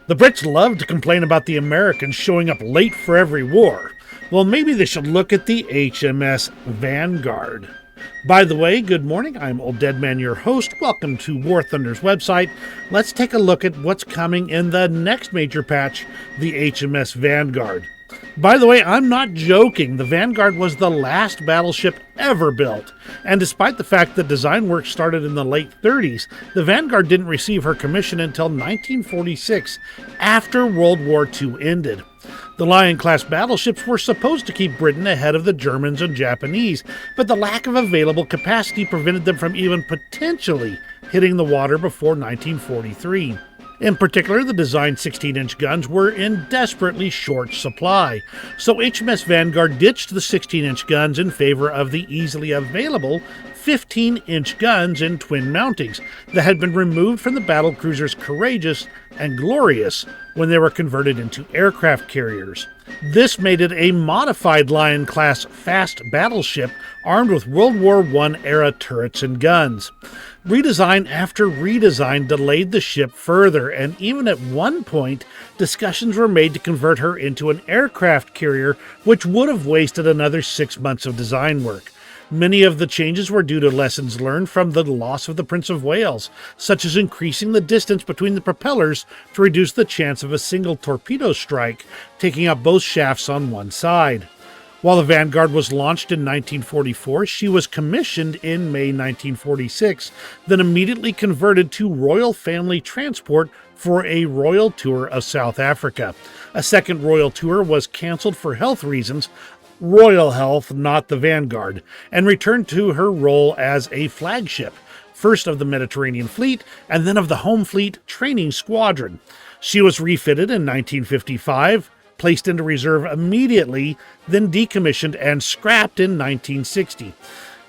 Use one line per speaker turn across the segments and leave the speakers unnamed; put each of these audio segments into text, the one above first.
The Brits love to complain about the Americans showing up late for every war. Well, maybe they should look at the HMS Vanguard. By the way, good morning. I'm Old Dead Man, your host. Welcome to War Thunder's website. Let's take a look at what's coming in the next major patch, the HMS Vanguard. By the way, I'm not joking. The Vanguard was the last battleship ever built. And despite the fact that design work started in the late 30s, the Vanguard didn't receive her commission until 1946, after World War II ended. The Lion-class battleships were supposed to keep Britain ahead of the Germans and Japanese, but the lack of available capacity prevented them from even potentially hitting the water before 1943. In particular, the designed 16-inch guns were in desperately short supply, so HMS Vanguard ditched the 16-inch guns in favor of the easily available 15-inch guns in twin mountings that had been removed from the battlecruisers Courageous and Glorious when they were converted into aircraft carriers. This made it a modified Lion-class fast battleship armed with World War I-era turrets and guns. Redesign after redesign delayed the ship further, and even at one point, discussions were made to convert her into an aircraft carrier, which would have wasted another 6 months of design work. Many of the changes were due to lessons learned from the loss of the Prince of Wales, such as increasing the distance between the propellers to reduce the chance of a single torpedo strike, taking out both shafts on one side. While the Vanguard was launched in 1944, she was commissioned in May 1946, then immediately converted to Royal Family Transport for a royal tour of South Africa. A second royal tour was cancelled for health reasons, royal health, not the Vanguard, and returned to her role as a flagship, first of the Mediterranean Fleet and then of the Home Fleet Training Squadron. She was refitted in 1955, placed into reserve immediately, then decommissioned and scrapped in 1960.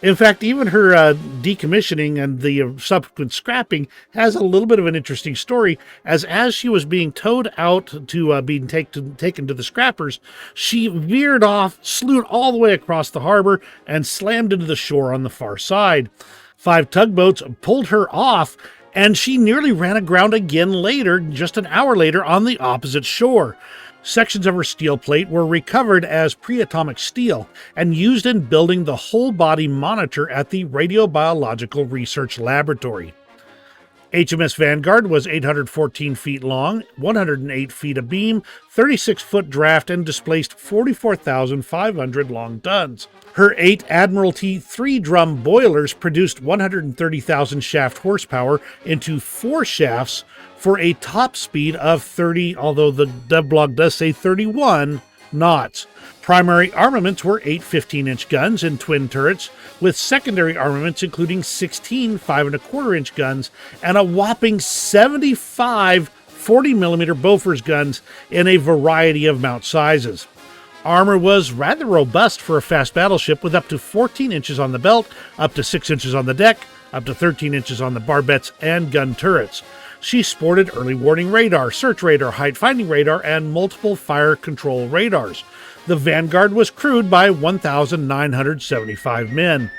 In fact, even her decommissioning and the subsequent scrapping has a little bit of an interesting story, as she was being towed out to being taken to the scrappers, she veered off, slewed all the way across the harbor, and slammed into the shore on the far side. 5 tugboats pulled her off, and she nearly ran aground again later, just an hour later, on the opposite shore. Sections of her steel plate were recovered as pre-atomic steel and used in building the whole-body monitor at the Radiobiological Research Laboratory. HMS Vanguard was 814 feet long, 108 feet abeam, 36-foot draft, and displaced 44,500 long tons. Her 8 Admiralty 3-drum boilers produced 130,000 shaft horsepower into 4 shafts for a top speed of 30, although the devblog does say 31 knots. Primary armaments were 8 15-inch guns and twin turrets, with secondary armaments including 16 5¼ inch guns and a whopping 75 40mm Bofors guns in a variety of mount sizes. Armor was rather robust for a fast battleship, with up to 14 inches on the belt, up to 6 inches on the deck, up to 13 inches on the barbettes and gun turrets. She sported early warning radar, search radar, height finding radar, and multiple fire control radars. The Vanguard was crewed by 1,975 men.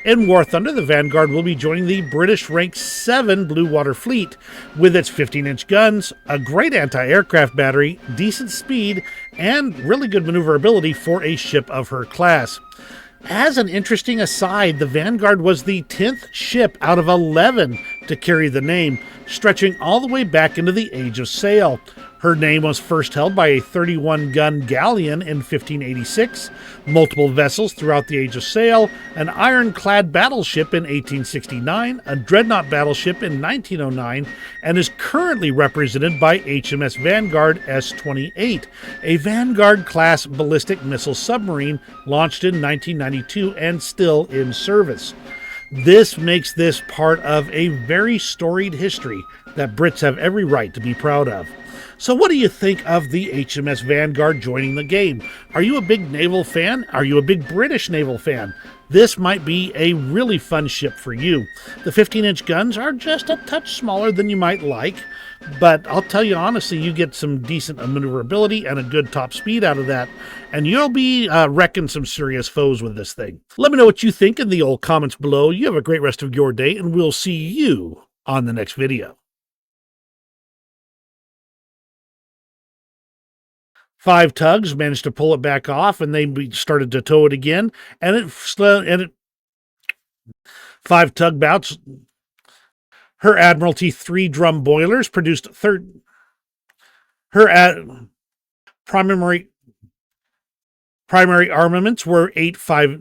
In War Thunder, the Vanguard will be joining the British Rank 7 Blue Water Fleet with its 15-inch guns, a great anti-aircraft battery, decent speed, and really good maneuverability for a ship of her class. As an interesting aside, the Vanguard was the 10th ship out of 11 to carry the name, stretching all the way back into the Age of Sail. Her name was first held by a 31-gun galleon in 1586, multiple vessels throughout the Age of Sail, an ironclad battleship in 1869, a dreadnought battleship in 1909, and is currently represented by HMS Vanguard S-28, a Vanguard-class ballistic missile submarine launched in 1992 and still in service. This makes this part of a very storied history that Brits have every right to be proud of. So what do you think of the HMS Vanguard joining the game? Are you a big naval fan? Are you a big British naval fan? This might be a really fun ship for you. The 15-inch guns are just a touch smaller than you might like, but I'll tell you honestly, you get some decent maneuverability and a good top speed out of that, and you'll be wrecking some serious foes with this thing. Let me know what you think in the old comments below. You have a great rest of your day, and we'll see you on the next video. 5 tugs managed to pull it back off, and they started to tow it again. And it 5 tugboats. Her Admiralty 3 drum boilers produced primary armaments were 8 5